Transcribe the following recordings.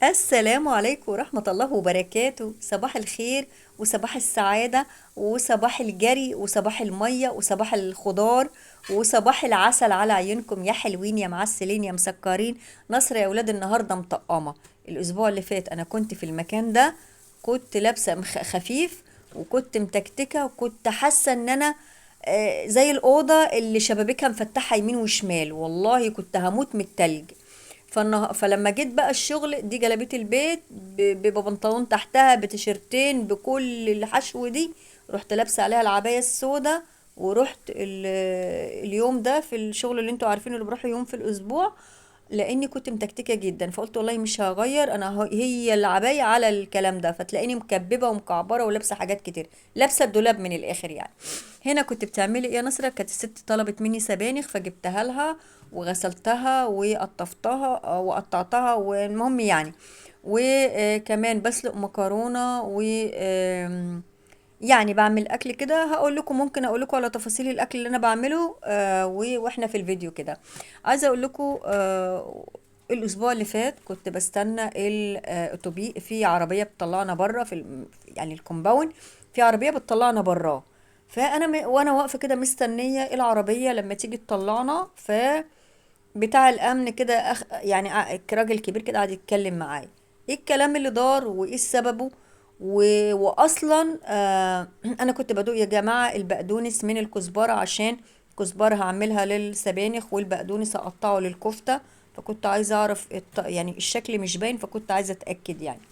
السلام عليكم ورحمة الله وبركاته. صباح الخير وصباح السعادة وصباح الجري وصباح المية وصباح الخضار وصباح العسل على عيونكم يا حلوين يا معسلين يا مسكرين. نصر يا ولاد النهاردة مطقمة. الأسبوع اللي فات أنا كنت في المكان ده، كنت لابسة خفيف وكنت متكتكة وكنت حاسة إن أنا زي الأوضة اللي شبابيكها مفتحة يمين وشمال، والله كنت هموت من التلج. فلما جيت بقى الشغل دي جلابيه البيت ببنطلون تحتها بتيشرتين بكل الحشو دي، رحت لابسه عليها العبايه السوداء ورحت اليوم ده في الشغل اللي انتوا عارفينه اللي بروح يوم في الاسبوع، لاني كنت متكتكه جدا فقلت والله مش هغير انا، هي العبايه على الكلام ده، فتلاقيني مكببه ومكعبره ولابسه حاجات كتير، لابسه الدولاب من الاخر يعني. هنا كنت بتعملي ايه يا نصرة؟ كانت الست طلبت مني سبانخ فجبتها لها وغسلتها وقطفتها وقطعتها، والمهم يعني وكمان بسلق مكرونه و يعني بعمل اكل كده. هقول لكم، ممكن اقول لكم على تفاصيل الاكل اللي انا بعمله واحنا في الفيديو كده. عايزه اقول لكم الاسبوع اللي فات كنت بستنى الاتوبيس في عربيه بتطلعنا بره يعني الكومباوند، في عربيه بتطلعنا براه. فانا وانا واقفه كده مستنيه العربيه لما تيجي تطلعنا، بتاع الامن كده يعني راجل كبير كده قاعد يتكلم معايا ايه الكلام اللي دار وايه سببه. واصلا انا كنت بدوق يا جماعه البقدونس من الكزبره، عشان كزبره هعملها للسبانخ والبقدونس هقطعه للكفته، فكنت عايزه اعرف يعني الشكل مش باين، فكنت عايزه اتاكد يعني.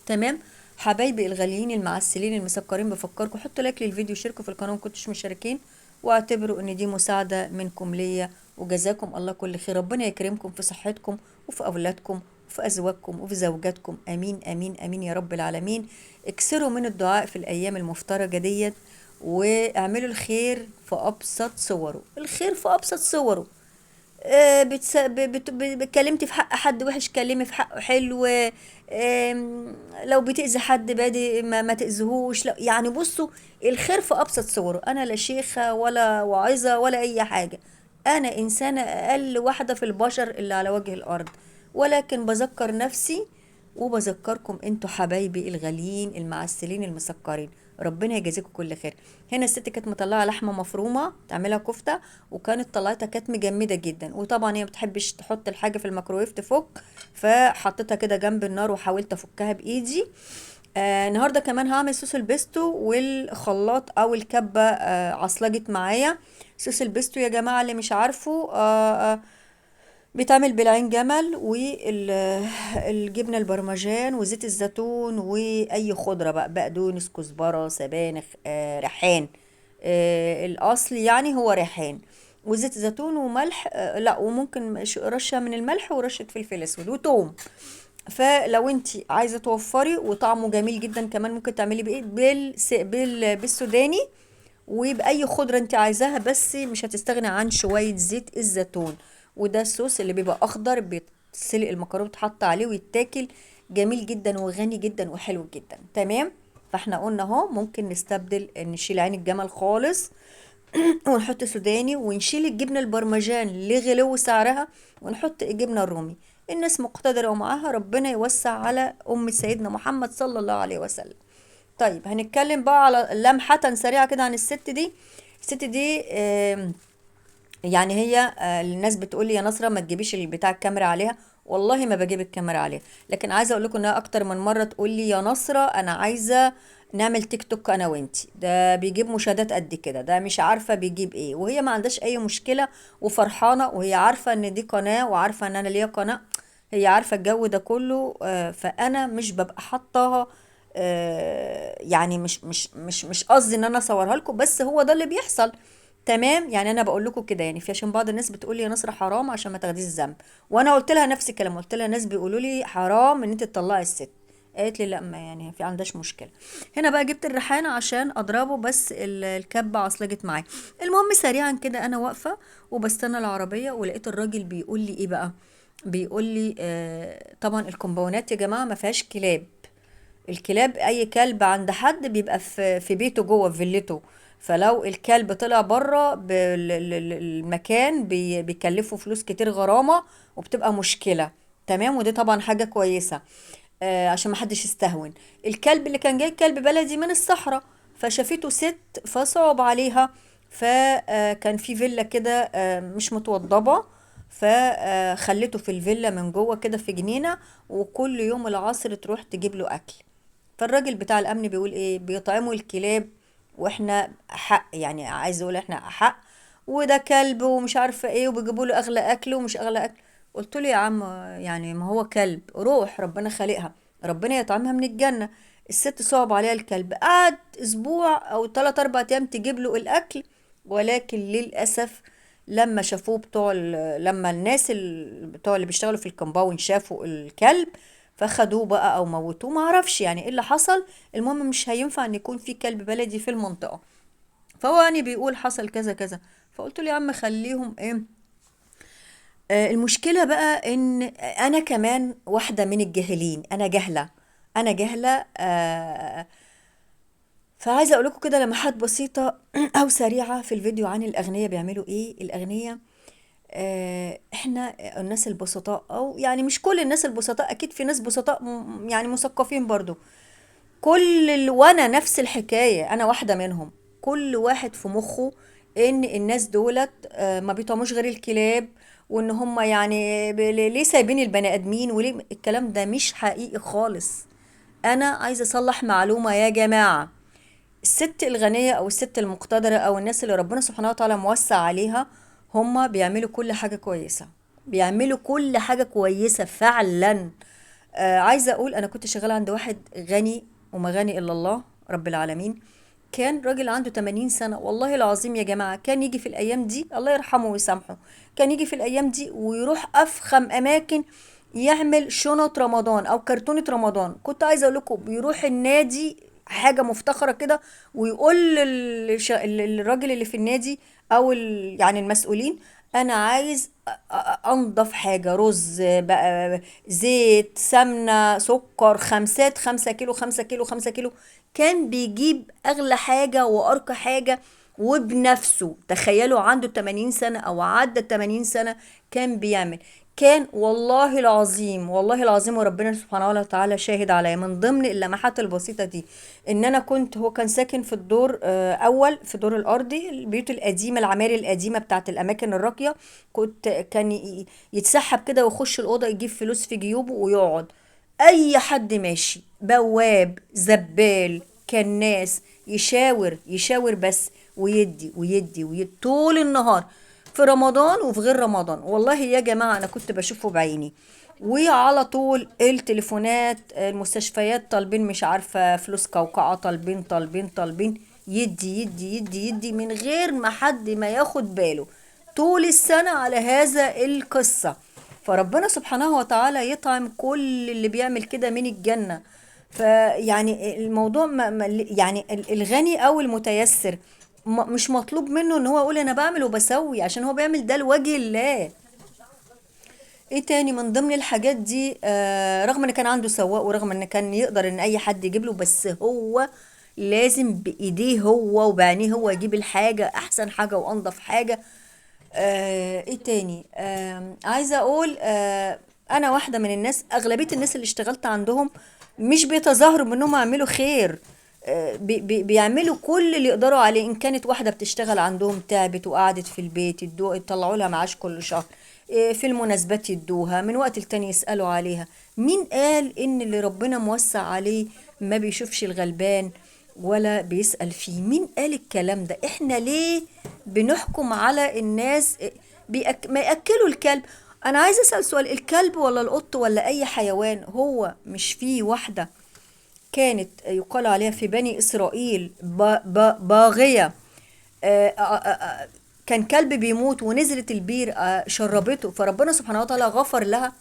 تمام. حبايبي الغاليين المعسلين المسكرين، بفكركم حطوا لايك للفيديو، شاركوا في القناه وكنتوش مشاركين، واعتبروا ان دي مساعده منكم ليا، وجزاكم الله كل خير. ربنا يكرمكم في صحتكم وفي اولادكم وفي ازواجكم وفي زوجاتكم، امين امين امين يا رب العالمين. اكسروا من الدعاء في الايام المفترجه ديت، واعملوا الخير في ابسط صوره، الخير في ابسط صوره. كلمتي في حق حد وحش كلمي في حقه حلو. لو بتأذي حد بادي ما تأذيهوش، لا يعني بصوا، الخير في أبسط صوره. أنا لا شيخة ولا واعظة ولا أي حاجة، أنا إنسانة أقل واحدة في البشر اللي على وجه الأرض، ولكن بذكر نفسي وبذكركم انتوا حبايبي الغاليين المعسلين المسكرين. ربنا يجازيكم كل خير. هنا الست كانت مطلعه لحمه مفرومه تعملها كفته، وكانت طلعتها كانت مجمده جدا، وطبعا هي ما بتحبش تحط الحاجه في الميكرويف تفك، فحطيتها كده جنب النار وحاولت افكها بايدي. النهارده كمان هعمل صوص البيستو، والخلاط او الكبه عصلجت معايا. صوص البيستو يا جماعه اللي مش عارفه بيتعمل بالعين جمل والجبنة البرمجان وزيت الزيتون وأي خضرة بقى، بقدونس كزبرة سبانخ ريحان. الأصل يعني هو ريحان وزيت زيتون وملح، لا وممكن رشة من الملح ورشة فلفل أسود وتوم. فلو انت عايزة توفري وطعمه جميل جدا كمان، ممكن تعملي بايه بالسوداني وبأي خضرة انت عايزاها، بس مش هتستغني عن شوية زيت الزيتون. وده الصوص اللي بيبقى اخضر، بيتسلق المكرونة بتحط عليه ويتاكل، جميل جدا وغني جدا وحلو جدا. تمام. فاحنا قلنا اهو ممكن نستبدل، نشيل عين الجمل خالص ونحط سوداني، ونشيل الجبنة البرمجان لغلو سعرها ونحط الجبنة الرومي. الناس مقتدرة ومعاها، ربنا يوسع على أم سيدنا محمد صلى الله عليه وسلم. طيب هنتكلم بقى على لمحة سريعة كده عن الست دي. الست دي يعني هي الناس بتقول لي يا نصرة ما تجيبيش بتاع الكاميرا عليها، والله ما بجيب الكاميرا عليها، لكن عايزة اقول لكم انها اكتر من مرة تقول لي يا نصرة انا عايزة نعمل تيك توك انا وانتي، ده بيجيب مشاهدات قد كده، ده مش عارفة بيجيب ايه، وهي ما عندهاش اي مشكلة وفرحانة، وهي عارفة ان دي قناة وعارفة ان انا ليا قناة، هي عارفة الجو ده كله. فانا مش ببقى حطاها يعني مش قصدي ان انا اصورها لكم، بس هو ده اللي بيحصل. تمام. يعني انا بقول لكم كده يعني، في عشان بعض الناس بتقول لي يا نصر حرام عشان ما تاخديش الذنب، وانا قلت لها نفس الكلام، قلت لها ناس بيقولوا لي حرام ان انت تطلعي الست، قالت لي لا ما يعني في عندهاش مشكله. هنا بقى جبت الريحان عشان اضربه، بس الكبه عصلجت معايا. المهم سريعا كده انا واقفه وبستنى العربيه، ولقيت الراجل بيقول لي ايه بقى، بيقول لي طبعا الكومباونات يا جماعه ما فيهاش كلاب، الكلاب اي كلب عند حد بيبقى في بيته جوه في فيلته، فلو الكلب طلع بره المكان بيكلفوا فلوس كتير غرامة، وبتبقى مشكلة. تمام، ودي طبعا حاجة كويسة. عشان ما حدش يستهون. الكلب اللي كان جاي كلب بلدي من الصحراء، فشافته ست فصعب عليها، فكان في فيلا كده مش متوضبة، فخلته في الفيلا من جوه كده في جنينة، وكل يوم العصر تروح تجيب له أكل. فالراجل بتاع الأمن بيقول إيه؟ بيطعموا الكلاب واحنا أحق، يعني عايز يقول احنا أحق، وده كلب ومش عارفة ايه، وبيجيبوا له أغلى أكل ومش أغلى أكل. قلت له يا عم، يعني ما هو كلب، روح ربنا خالقها، ربنا يطعمها من الجنة. الست صعب عليها الكلب، قعد اسبوع او 3 4 ايام تجيب له الاكل، ولكن للاسف لما شافوه لما الناس بتوع اللي بيشتغلوا في الكومباوند شافوا الكلب، فخدوه بقى او موتوه، ما اعرفش يعني ايه اللي حصل. المهم مش هينفع ان يكون في كلب بلدي في المنطقة. فهو يعني بيقول حصل كذا كذا. فقلت له يا عم خليهم ايه. المشكلة بقى ان انا كمان واحدة من الجاهلين، انا جاهلة، انا جاهلة. فعايزة اقول لكم كده لمحات بسيطة او سريعة في الفيديو عن الاغنياء بيعملوا ايه. الاغنياء احنا الناس البسطاء، او يعني مش كل الناس البسطاء، اكيد في ناس بسطاء يعني مثقفين برضو. وانا نفس الحكاية، انا واحدة منهم. كل واحد في مخه ان الناس دولت ما بيطعموش غير الكلاب، وان هم يعني ليه سايبين البني ادمين، وليه الكلام ده مش حقيقي خالص. انا عايزة اصلح معلومة يا جماعة. الست الغنية او الست المقتدرة او الناس اللي ربنا سبحانه وتعالى موسع عليها، هم بيعملوا كل حاجة كويسة، بيعملوا كل حاجة كويسة فعلا. عايزة اقول انا كنت شغالة عند واحد غني، وما غني الا الله رب العالمين. كان راجل عنده 80 سنة، والله العظيم يا جماعة، كان يجي في الأيام دي الله يرحمه ويسامحه، كان يجي في الأيام دي ويروح أفخم أماكن، يعمل شنط رمضان أو كرتونة رمضان. كنت عايزة أقول لكم بيروح النادي حاجة مفتخرة كده، ويقول للراجل اللي في النادي أو يعني المسؤولين: أنا عايز أنضف حاجة، رز بقى، زيت، سمنة، سكر، خمسات، 5 كيلو، 5 كيلو، 5 كيلو. كان بيجيب اغلى حاجة وارقى حاجة وبنفسه. تخيلوا عنده 80 سنة او عدى 80 سنة كان بيعمل. كان والله العظيم، والله العظيم، وربنا سبحانه وتعالى شاهد عليا، من ضمن اللمحات البسيطة دي ان انا كنت، هو كان ساكن في الدور اول، في الدور الارضي، البيوت القديمة، العماير القديمة بتاعت الاماكن الراقية. كان يتسحب كده ويخش الاوضة، يجيب فلوس في جيوبه ويقعد. اي حد ماشي، بواب، زبال، كناس، يشاور يشاور بس، ويدي ويدي ويدي طول النهار، في رمضان وفي غير رمضان. والله يا جماعة أنا كنت بشوفه بعيني. وعلى طول التليفونات، المستشفيات طالبين مش عارفة فلوس قوقعة، طالبين طالبين طالبين، يدي يدي يدي يدي من غير ما حد ما ياخد باله، طول السنة على هذا القصة. فربنا سبحانه وتعالى يطعم كل اللي بيعمل كده من الجنة. فيعني الموضوع يعني الغني او المتيسر مش مطلوب منه ان هو يقول انا بعمل وبسوي، عشان هو بيعمل ده لوجه الله. ايه تاني من ضمن الحاجات دي؟ رغم ان كان عنده سواق، ورغم ان كان يقدر ان اي حد يجيب له، بس هو لازم بايديه هو وبعينيه هو يجيب الحاجة، احسن حاجة وانضف حاجة. ايه تاني؟ عايزة اقول انا واحدة من الناس، اغلبية الناس اللي اشتغلت عندهم مش بيتظاهروا بانهم يعملوا خير. بيعملوا كل اللي يقدروا عليه. ان كانت واحدة بتشتغل عندهم تعبت وقعدت في البيت، يطلعوا لها معاش كل شهر. في المناسبات يدوها، من وقت لتاني يسألوا عليها. مين قال ان اللي ربنا موسع عليه ما بيشوفش الغلبان ولا بيسأل فيه؟ مين قال الكلام ده؟ احنا ليه بنحكم على الناس ما يأكلوا الكلب؟ انا عايزه اسأل سؤال: الكلب ولا القط ولا اي حيوان، هو مش فيه واحدة كانت يقال عليها في بني إسرائيل باغية، كان كلب بيموت ونزلت البير شربته، فربنا سبحانه وتعالى غفر لها؟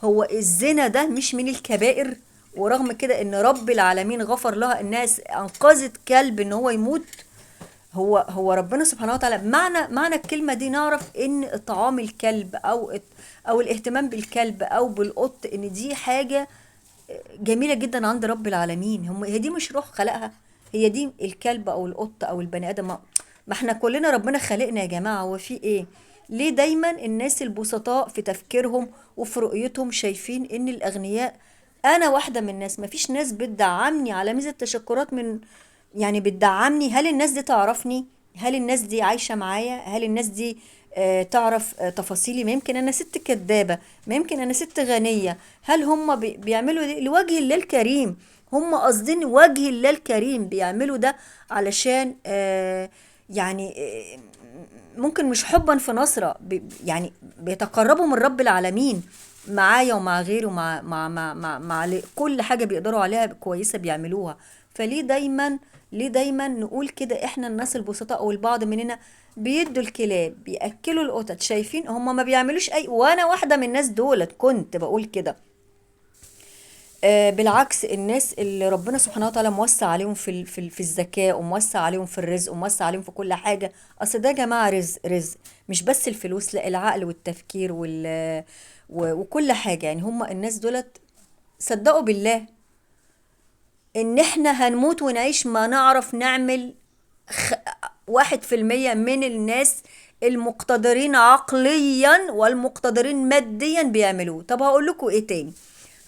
هو الزنا ده مش من الكبائر؟ ورغم كده ان رب العالمين غفر لها، الناس انقذت كلب ان هو يموت. هو ربنا سبحانه وتعالى، معنى الكلمة دي نعرف ان اطعام الكلب او الاهتمام بالكلب او بالقط، ان دي حاجة جميلة جدا عند رب العالمين. هي دي مش روح خلقها؟ هي دي الكلب او القط او البني ادم، ما احنا كلنا ربنا خلقنا يا جماعة، هو في ايه؟ ليه دايما الناس البسطاء في تفكيرهم وفي رؤيتهم شايفين ان الاغنياء، انا واحدة من الناس، مفيش ناس بتدعمني على ميزة تشكرات من، يعني بتدعمني، هل الناس دي تعرفني؟ هل الناس دي عايشة معايا؟ هل الناس دي تعرف تفاصيلي؟ ما يمكن انا ست كدابة، ما يمكن انا ست غنية. هل هم بيعملوا دي لوجه الله الكريم؟ هم قاصدين وجه الله الكريم بيعملوا ده علشان يعني ممكن مش حبا في نصرة، يعني بيتقربوا من رب العالمين معايا ومع غيري ومع كل حاجة بيقدروا عليها كويسة بيعملوها. فليه دايما، ليه دايما نقول كده احنا الناس البسطاء او البعض مننا بيدوا الكلاب بيأكلوا القطط؟ شايفين هم ما بيعملوش اي، وانا واحدة من الناس دولت كنت بقول كده. بالعكس، الناس اللي ربنا سبحانه وتعالى موسع عليهم في الذكاء، وموسع عليهم في الرزق، وموسع عليهم في كل حاجة. اصل ده يا جماعة رزق، رزق مش بس الفلوس، لا، العقل والتفكير وكل حاجة. يعني هم الناس دولت صدقوا بالله ان احنا هنموت ونعيش ما نعرف نعمل خ... 1% من الناس المقتدرين عقليا والمقتدرين ماديا بيعملوه. طب هقول لكم ايه تاني؟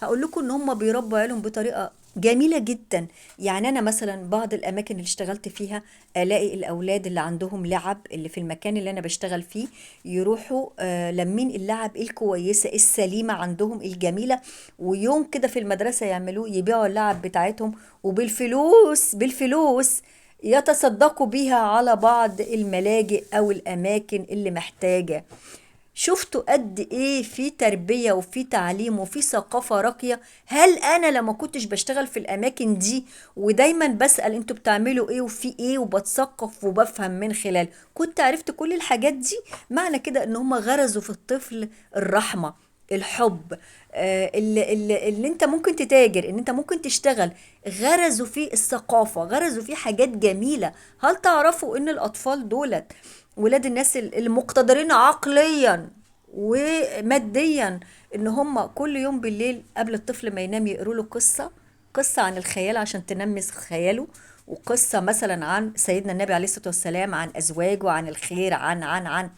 هقول لكم ان هم بيربوا عيالهم بطريقة جميلة جدا. يعني انا مثلا بعض الاماكن اللي اشتغلت فيها الاقي الاولاد اللي عندهم لعب اللي في المكان اللي انا بشتغل فيه يروحوا لمين اللعب الكويسة السليمة عندهم الجميلة، ويوم كده في المدرسة يعملوه يبيعوا اللعب بتاعتهم، وبالفلوس بالفلوس يتصدقوا بيها على بعض الملاجئ او الاماكن اللي محتاجة. شفتوا قد ايه في تربية وفي تعليم وفي ثقافة راقية؟ هل انا لما كنتش بشتغل في الاماكن دي ودايما بسأل انتوا بتعملوا ايه وفي ايه وبتثقف وبفهم من خلال، كنت عرفت كل الحاجات دي؟ معنى كده ان هم غرزوا في الطفل الرحمة، الحب، اللي انت ممكن تتاجر، ان انت ممكن تشتغل. غرزوا فيه الثقافة، غرزوا فيه حاجات جميلة. هل تعرفوا ان الاطفال دولت ولاد الناس المقتدرين عقليا وماديا ان هم كل يوم بالليل قبل الطفل ما ينام يقروا له قصة، قصة عن الخيال عشان تنمس خياله، وقصة مثلا عن سيدنا النبي عليه الصلاة والسلام، عن أزواجه، عن الخير، عن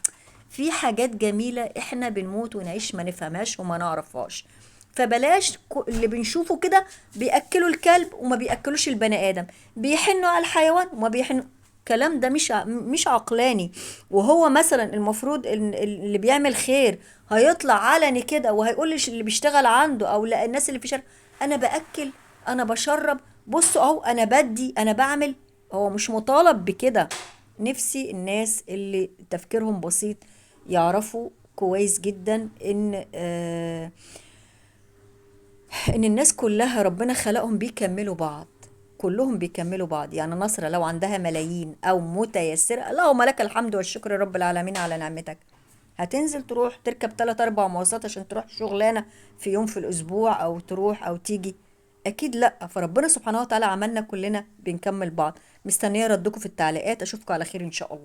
في حاجات جميلة احنا بنموت ونعيش ما نفهمهاش وما نعرفهاش. فبلاش اللي بنشوفه كده بيأكلوا الكلب وما بيأكلوش البني آدم، بيحنوا على الحيوان وما بيحنوا. الكلام ده مش عقلاني. وهو مثلا المفروض اللي بيعمل خير هيطلع علني كده وهيقول اللي بيشتغل عنده او لا الناس اللي في شارع انا باكل، انا بشرب، بصوا اهو انا بدي، انا بعمل. هو مش مطالب بكده. نفسي الناس اللي تفكيرهم بسيط يعرفوا كويس جدا ان الناس كلها ربنا خلقهم بيكملوا بعض، كلهم بيكملوا بعض. يعني نصرة لو عندها ملايين او متيسرة، اللهم لك الحمد والشكر يا رب العالمين على نعمتك، هتنزل تروح تركب 3 4 مواصلات عشان تروح شغلانة في يوم في الاسبوع او تروح او تيجي؟ اكيد لا. فربنا سبحانه وتعالى عملنا كلنا بنكمل بعض. مستنية ردكم في التعليقات، اشوفكم على خير ان شاء الله.